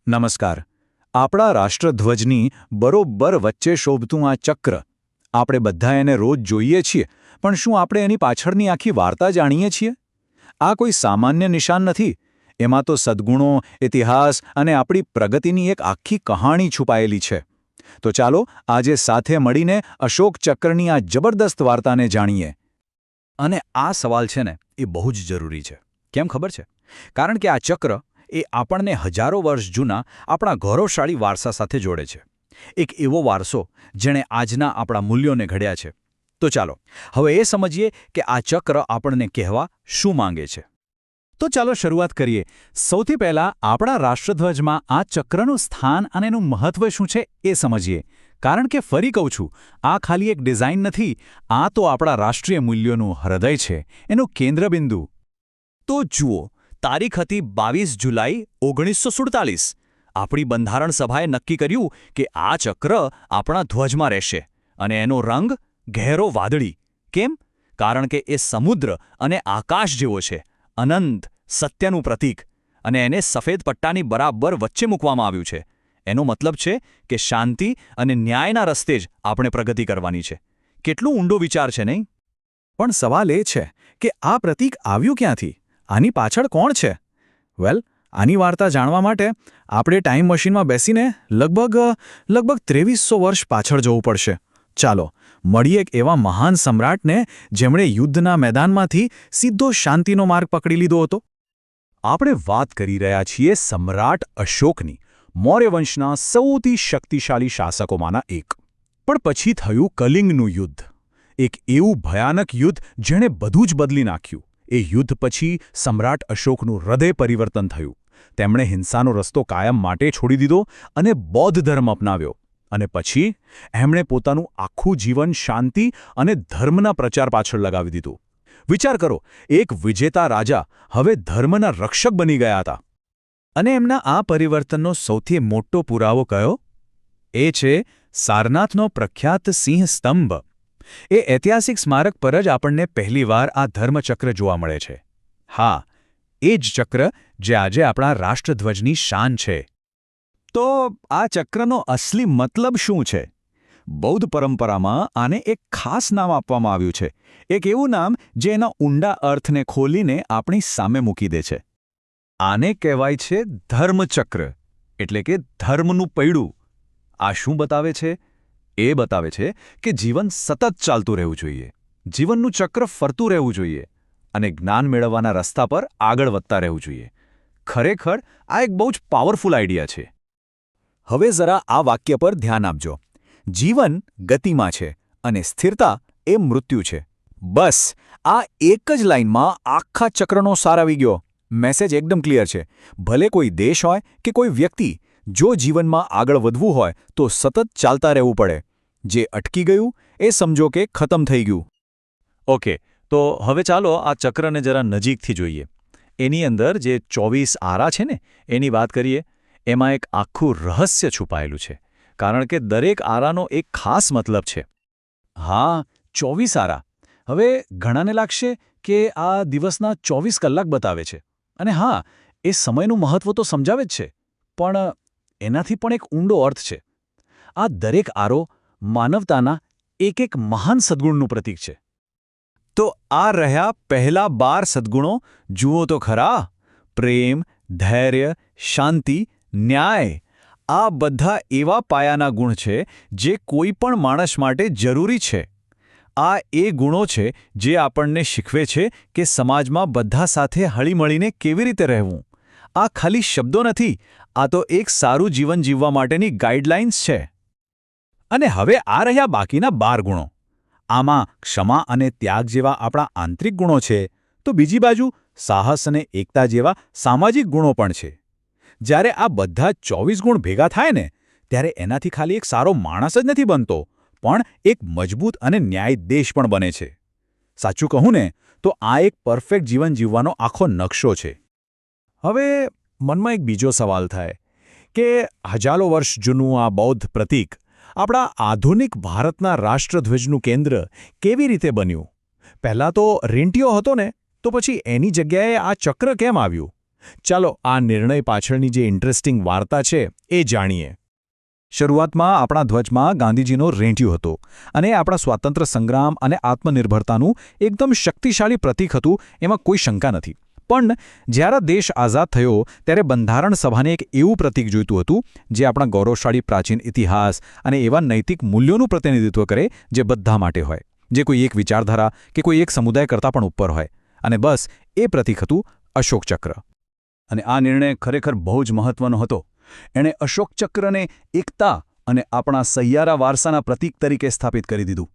નમસ્કાર. આપણા રાષ્ટ્રધ્વજની બરોબર વચ્ચે શોભતું આ ચક્ર, આપણે બધા એને રોજ જોઈએ છીએ, પણ શું આપણે એની પાછળની આખી વાર્તા જાણીએ છીએ? આ કોઈ સામાન્ય નિશાન નથી. એમાં તો સદ્ગુણો, ઇતિહાસ અને આપણી પ્રગતિની એક આખી કહાણી છુપાયેલી છે. તો ચાલો આજે સાથે મળીને અશોક ચક્રની આ જબરદસ્ત વાર્તાને જાણીએ. અને આ સવાલ છે ને, એ બહુ જ જરૂરી છે. કેમ ખબર છે? કારણ કે આ ચક્ર એ આપણને હજારો વર્ષ જૂના આપણા ગૌરવશાળી વારસા સાથે જોડે છે. એક એવો વારસો જેણે આજના આપણા મૂલ્યોને ઘડ્યા છે. તો ચાલો હવે એ સમજીએ કે આ ચક્ર આપણને કહેવા શું માંગે છે. તો ચાલો શરૂઆત કરીએ. સૌથી પહેલાં આપણા રાષ્ટ્રધ્વજમાં આ ચક્રનું સ્થાન અને એનું મહત્વ શું છે એ સમજીએ. કારણ કે ફરી કહું છું, આ ખાલી એક ડિઝાઇન નથી, આ તો આપણા રાષ્ટ્રીય મૂલ્યોનું હૃદય છે, એનું કેન્દ્રબિંદુ. તો જુઓ, તારીખ હતી 22 જુલાઈ 1947. આપણી બંધારણ સભાએ નક્કી કર્યું કે આ ચક્ર આપણા ધ્વજમાં રહેશે અને એનો રંગ ઘેરો વાદળી. કેમ? કારણ કે એ સમુદ્ર અને આકાશ જેવો છે, અનંત, સત્યનું પ્રતીક. અને એને સફેદ પટ્ટાની બરાબર વચ્ચે મૂકવામાં આવ્યું છે. એનો મતલબ છે કે શાંતિ અને ન્યાયના રસ્તે જ આપણે પ્રગતિ કરવાની છે. કેટલો ઊંડો વિચાર છે, નહીં? પણ સવાલ એ છે કે આ પ્રતીક આવ્યું ક્યાંથી? આની પાછળ કોણ છે? આની વાર્તા જાણવા માટે આપણે ટાઈમ મશીનમાં બેસીને લગભગ 2300 વર્ષ પાછળ જવું પડશે. ચાલો મળીએ એક એવા મહાન સમ્રાટને જેમણે યુદ્ધના મેદાનમાંથી સીધો શાંતિનો માર્ગ પકડી લીધો હતો. આપણે વાત કરી રહ્યા છીએ સમ્રાટ અશોકની, મૌર્ય વંશના સૌથી શક્તિશાળી શાસકોમાંના એક. પણ પછી થયું કલિંગનું યુદ્ધ. એક એવું ભયાનક યુદ્ધ જેણે બધું જ બદલી નાખ્યું. એ યુદ્ધ પછી સમ્રાટ અશોકનું હૃદય પરિવર્તન થયું. તેમણે હિંસાનો રસ્તો કાયમ માટે છોડી દીધો અને બૌદ્ધ ધર્મ અપનાવ્યો. અને પછી એમણે પોતાનું આખું જીવન શાંતિ અને ધર્મના પ્રચાર પાછળ લગાવી દીધું. વિચાર કરો, એક વિજેતા રાજા હવે ધર્મના રક્ષક બની ગયા હતા. અને એમના આ પરિવર્તનનો સૌથી મોટો પુરાવો કયો? એ છે સારનાથનો પ્રખ્યાત સિંહ સ્તંભ. એ ઐતિહાસિક સ્મારક પર જ આપણને પહેલીવાર આ ધર્મચક્ર જોવા મળે છે. હા, એ જ ચક્ર જે આજે આપણા રાષ્ટ્રધ્વજની શાન છે. તો આ ચક્રનો અસલી મતલબ શું છે? બૌદ્ધ પરંપરામાં આને એક ખાસ નામ આપવામાં આવ્યું છે. એક એવું નામ જે એના ઊંડા અર્થને ખોલીને આપણી સામે મૂકી દે છે. આને કહેવાય છે ધર્મચક્ર, એટલે કે ધર્મનું પૈડું. આ શું બતાવે છે? એ બતાવે છે કે જીવન સતત ચાલતું રહેવું જોઈએ, જીવનનું ચક્ર ફરતું રહેવું જોઈએ અને જ્ઞાન મેળવવાના રસ્તા પર આગળ વધતા રહેવું જોઈએ. ખરેખર આ એક બહુ જ પાવરફુલ આઈડિયા છે. હવે જરા આ વાક્ય પર ધ્યાન આપજો. જીવન ગતિમાં છે અને સ્થિરતા એ મૃત્યુ છે. બસ આ એક જ લાઇનમાં આખા ચક્રનો સાર આવી ગયો. મેસેજ એકદમ ક્લિયર છે. ભલે કોઈ દેશ હોય કે કોઈ વ્યક્તિ, જો જીવનમાં આગળ વધવું હોય તો સતત ચાલતા રહેવું પડે. જે અટકી ગયું એ સમજો કે ખતમ થઈ ગયું. ઓકે, તો હવે ચાલો આ ચક્રને જરા નજીકથી જોઈએ. એની અંદર જે 24 આરા છે ને, એની વાત કરીએ. એમાં એક આખું રહસ્ય છુપાયેલું છે, કારણ કે દરેક આરાનો એક ખાસ મતલબ છે. હા, 24 આરા. હવે ઘણાને લાગશે કે આ દિવસના 24 કલાક બતાવે છે. અને હા, એ સમયનું મહત્વ તો સમજાવે જ છે. પણ એનાથી પણ એક ઊંડો અર્થ છે. આ દરેક આરો માનવતાના એક મહાન સદ્ગુણનું પ્રતીક છે. તો આ રહ્યા પહેલા 12 સદ્ગુણો. જુઓ તો ખરા. પ્રેમ, ધૈર્ય, શાંતિ, ન્યાય. આ બધા એવા પાયાના ગુણ છે જે કોઈ પણ માણસ માટે જરૂરી છે. આ એ ગુણો છે જે આપણને શીખવે છે કે સમાજમાં બધા સાથે હળીમળીને કેવી રીતે રહેવું. આ ખાલી શબ્દો નથી, આ તો એક સારું જીવન જીવવા માટેની ગાઈડલાઇન્સ છે. અને હવે આ રહ્યા બાકીના 12 ગુણો. આમાં ક્ષમા અને ત્યાગ જેવા આપણા આંતરિક ગુણો છે, તો બીજી બાજુ સાહસ અને એકતા જેવા સામાજિક ગુણો પણ છે. જ્યારે આ બધા 24 ગુણ ભેગા થાય ને, ત્યારે એનાથી ખાલી એક સારો માણસ જ નથી બનતો, પણ એક મજબૂત અને ન્યાયદેશ પણ બને છે. સાચું કહું ને, તો આ એક પરફેક્ટ જીવન જીવવાનો આખો નકશો છે. હવે મનમાં એક બીજો સવાલ થાય કે હજારો વર્ષ જૂનું આ બૌદ્ધ પ્રતીક આપણા આધુનિક ભારતના રાષ્ટ્રધ્વજનું કેન્દ્ર કેવી રીતે બન્યું? પહેલાં તો રેંટિયો હતો ને, તો પછી એની જગ્યાએ આ ચક્ર કેમ આવ્યું? ચાલો આ નિર્ણય પાછળની જે ઇન્ટરેસ્ટિંગ વાર્તા છે એ જાણીએ. શરૂઆતમાં આપણા ધ્વજમાં ગાંધીજીનો રેંટિયો હતો અને એ આપણા સ્વાતંત્ર્ય સંગ્રામ અને આત્મનિર્ભરતાનું એકદમ શક્તિશાળી પ્રતીક હતું, એમાં કોઈ શંકા નથી. પણ જ્યારે દેશ આઝાદ થયો ત્યારે બંધારણ સભાને એક એવું પ્રતીક જોઈતું હતું જે આપણા ગૌરવશાળી પ્રાચીન ઇતિહાસ અને એવા નૈતિક મૂલ્યોનું પ્રતિનિધિત્વ કરે જે બધા માટે હોય, જે કોઈ એક વિચારધારા કે કોઈ એક સમુદાય કરતાં પણ ઉપર હોય. અને બસ એ પ્રતીક હતું અશોક ચક્ર. અને આ નિર્ણય ખરેખર બહુ જ મહત્વનો હતો. એણે અશોક ચક્રને એકતા અને આપણા સહિયારા વારસાના પ્રતીક તરીકે સ્થાપિત કરી દીધું.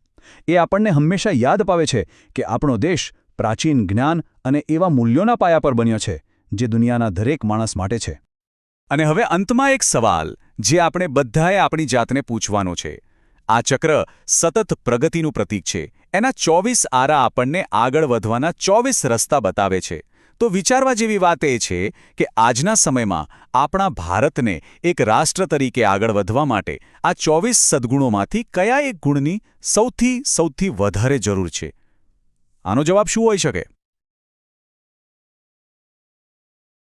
એ આપણને હંમેશા યાદ અપાવે છે કે આપણો દેશ પ્રાચીન જ્ઞાન અને એવા મૂલ્યોના પાયા પર બન્યો છે જે દુનિયાના દરેક માણસ માટે છે. અને હવે અંતમાં એક સવાલ જે આપણે બધાએ આપણી જાતને પૂછવાનો છે. આ ચક્ર સતત પ્રગતિનું પ્રતીક છે. એના 24 આરા આપણને આગળ વધવાના 24 રસ્તા બતાવે છે. તો વિચારવા જેવી વાત એ છે કે આજના સમયમાં આપણા ભારતને એક રાષ્ટ્ર તરીકે આગળ વધવા માટે આ 24 સદ્ગુણોમાંથી કયા એક ગુણની સૌથી વધારે જરૂર છે? આનો જવાબ શું હોઈ શકે?